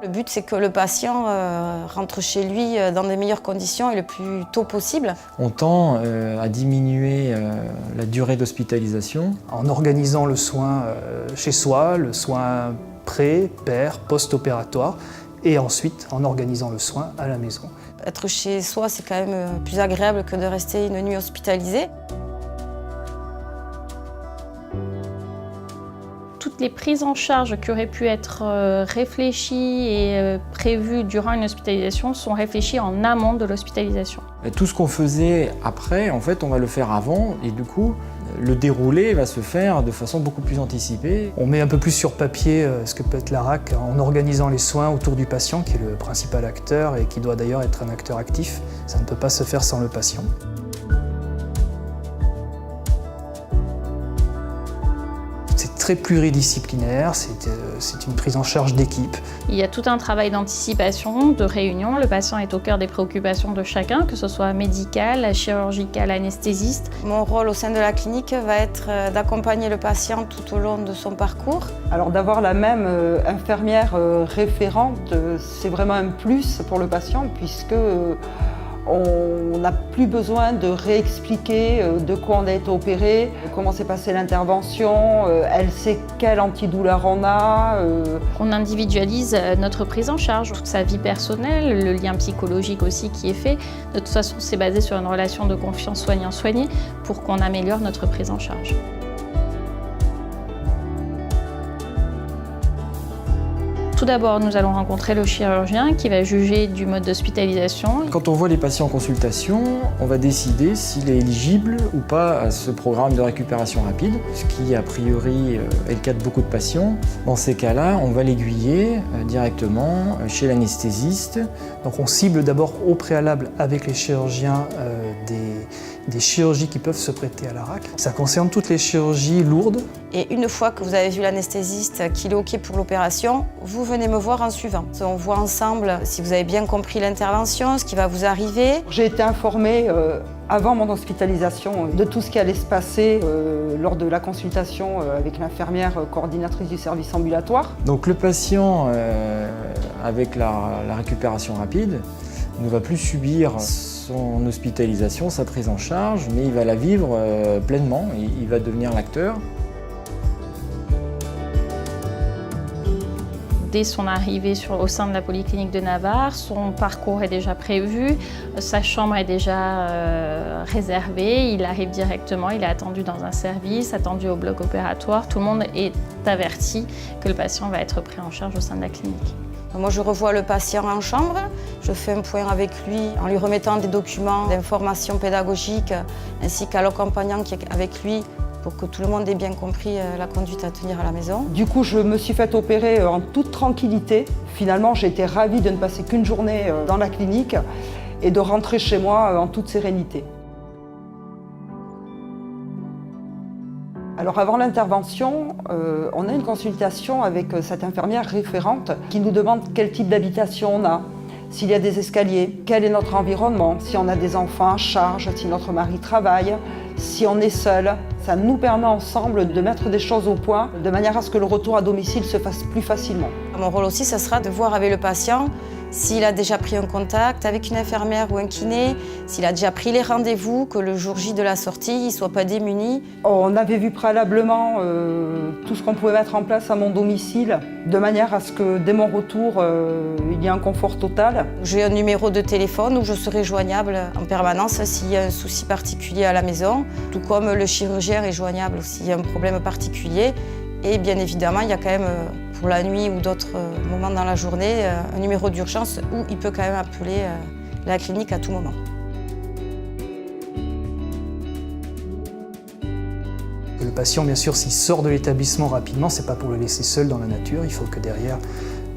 Le but, c'est que le patient rentre chez lui dans les meilleures conditions et le plus tôt possible. On tend à diminuer la durée d'hospitalisation. En organisant le soin chez soi, le soin pré, per, post-opératoire, et ensuite en organisant le soin à la maison. Être chez soi, c'est quand même plus agréable que de rester une nuit hospitalisée. Toutes les prises en charge qui auraient pu être réfléchies et prévues durant une hospitalisation sont réfléchies en amont de l'hospitalisation. Tout ce qu'on faisait après, en fait, on va le faire avant et du coup, le déroulé va se faire de façon beaucoup plus anticipée. On met un peu plus sur papier ce que peut être la RAC en organisant les soins autour du patient, qui est le principal acteur et qui doit d'ailleurs être un acteur actif. Ça ne peut pas se faire sans le patient. C'est très pluridisciplinaire, c'est une prise en charge d'équipe. Il y a tout un travail d'anticipation, de réunion. Le patient est au cœur des préoccupations de chacun, que ce soit médical, chirurgical, anesthésiste. Mon rôle au sein de la clinique va être d'accompagner le patient tout au long de son parcours. Alors d'avoir la même infirmière référente, c'est vraiment un plus pour le patient puisque on n'a plus besoin de réexpliquer de quoi on a été opéré, comment s'est passée l'intervention, elle sait quel antidouleur on a. On individualise notre prise en charge, toute sa vie personnelle, le lien psychologique aussi qui est fait. De toute façon, c'est basé sur une relation de confiance soignant-soigné pour qu'on améliore notre prise en charge. Tout d'abord, nous allons rencontrer le chirurgien qui va juger du mode d'hospitalisation. Quand on voit les patients en consultation, on va décider s'il est éligible ou pas à ce programme de récupération rapide, ce qui a priori est le cas de beaucoup de patients. Dans ces cas-là, on va l'aiguiller directement chez l'anesthésiste. Donc on cible d'abord au préalable avec les chirurgiens des chirurgies qui peuvent se prêter à la RAC. Ça concerne toutes les chirurgies lourdes. Et une fois que vous avez vu l'anesthésiste, qu'il est OK pour l'opération, vous venez me voir en suivant. On voit ensemble si vous avez bien compris l'intervention, ce qui va vous arriver. J'ai été informée avant mon hospitalisation de tout ce qui allait se passer lors de la consultation avec l'infirmière coordinatrice du service ambulatoire. Donc le patient avec la récupération rapide ne va plus subir son hospitalisation, sa prise en charge, mais il va la vivre pleinement, il va devenir l'acteur. Dès son arrivée au sein de la Polyclinique de Navarre, son parcours est déjà prévu, sa chambre est déjà réservée, il arrive directement, il est attendu dans un service, attendu au bloc opératoire. Tout le monde est averti que le patient va être pris en charge au sein de la clinique. Moi, je revois le patient en chambre, je fais un point avec lui en lui remettant des documents d'information pédagogique ainsi qu'à l'accompagnant qui est avec lui pour que tout le monde ait bien compris la conduite à tenir à la maison. Du coup, je me suis fait opérer en toute tranquillité. Finalement, j'ai été ravie de ne passer qu'une journée dans la clinique et de rentrer chez moi en toute sérénité. Alors avant l'intervention, on a une consultation avec cette infirmière référente qui nous demande quel type d'habitation on a, s'il y a des escaliers, quel est notre environnement, si on a des enfants à charge, si notre mari travaille, si on est seul. Ça nous permet ensemble de mettre des choses au point de manière à ce que le retour à domicile se fasse plus facilement. Mon rôle aussi, ce sera de voir avec le patient s'il a déjà pris un contact avec une infirmière ou un kiné, s'il a déjà pris les rendez-vous, que le jour J de la sortie, il ne soit pas démuni. On avait vu préalablement tout ce qu'on pouvait mettre en place à mon domicile, de manière à ce que dès mon retour, il y ait un confort total. J'ai un numéro de téléphone où je serai joignable en permanence s'il y a un souci particulier à la maison, tout comme le chirurgien est joignable s'il y a un problème particulier. Et bien évidemment, il y a quand même, pour la nuit ou d'autres moments dans la journée, un numéro d'urgence où il peut quand même appeler la clinique à tout moment. Le patient, bien sûr, s'il sort de l'établissement rapidement, c'est pas pour le laisser seul dans la nature. Il faut que derrière,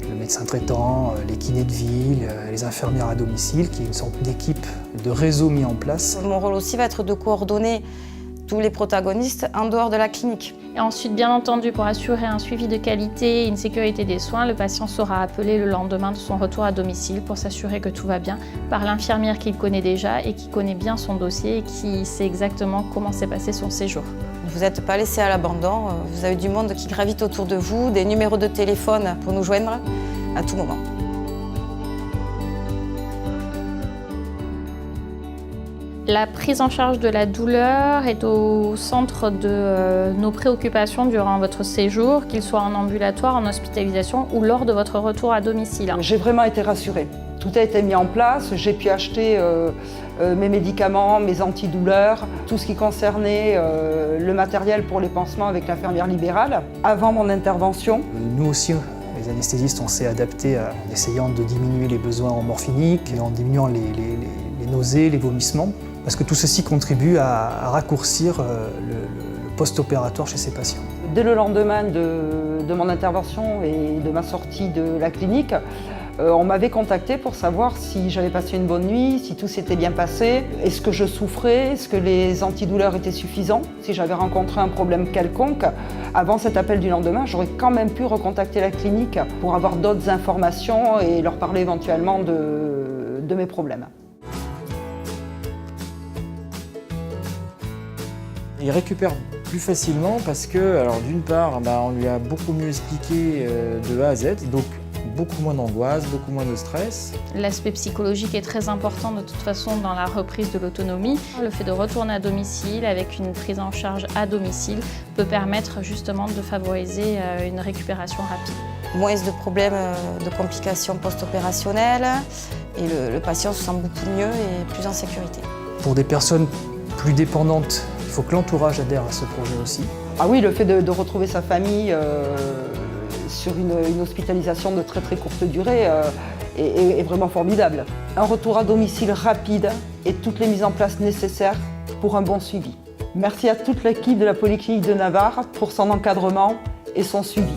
le médecin traitant, les kinés de ville, les infirmières à domicile, qu'il y ait une sorte d'équipe, de réseau mis en place. Mon rôle aussi va être de coordonner tous les protagonistes en dehors de la clinique. Et ensuite, bien entendu, pour assurer un suivi de qualité et une sécurité des soins, le patient sera appelé le lendemain de son retour à domicile pour s'assurer que tout va bien par l'infirmière qu'il connaît déjà et qui connaît bien son dossier et qui sait exactement comment s'est passé son séjour. Vous n'êtes pas laissé à l'abandon, vous avez du monde qui gravite autour de vous, des numéros de téléphone pour nous joindre à tout moment. La prise en charge de la douleur est au centre de nos préoccupations durant votre séjour, qu'il soit en ambulatoire, en hospitalisation ou lors de votre retour à domicile. J'ai vraiment été rassurée. Tout a été mis en place, j'ai pu acheter mes médicaments, mes antidouleurs, tout ce qui concernait le matériel pour les pansements avec l'infirmière libérale. Avant mon intervention, Nous aussi, les anesthésistes, on s'est adapté en essayant de diminuer les besoins en morphinique et en diminuant les nausées, les vomissements, parce que tout ceci contribue à raccourcir le post-opératoire chez ces patients. dès le lendemain de mon intervention et de ma sortie de la clinique, on m'avait contacté pour savoir si j'avais passé une bonne nuit, si tout s'était bien passé, est-ce que je souffrais, est-ce que les antidouleurs étaient suffisants, si j'avais rencontré un problème quelconque. Avant cet appel du lendemain, j'aurais quand même pu recontacter la clinique pour avoir d'autres informations et leur parler éventuellement de mes problèmes. Il récupère plus facilement parce que, alors d'une part, on lui a beaucoup mieux expliqué de A à Z, donc beaucoup moins d'angoisse, beaucoup moins de stress. L'aspect psychologique est très important de toute façon dans la reprise de l'autonomie. Le fait de retourner à domicile avec une prise en charge à domicile peut permettre justement de favoriser une récupération rapide. Moins de problèmes de complications post-opérationnelles et le patient se sent beaucoup mieux et plus en sécurité. Pour des personnes plus dépendantes, il faut que l'entourage adhère à ce projet aussi. Ah oui, le fait de retrouver sa famille sur une hospitalisation de très courte durée est vraiment formidable. Un retour à domicile rapide et toutes les mises en place nécessaires pour un bon suivi. Merci à toute l'équipe de la Polyclinique de Navarre pour son encadrement et son suivi.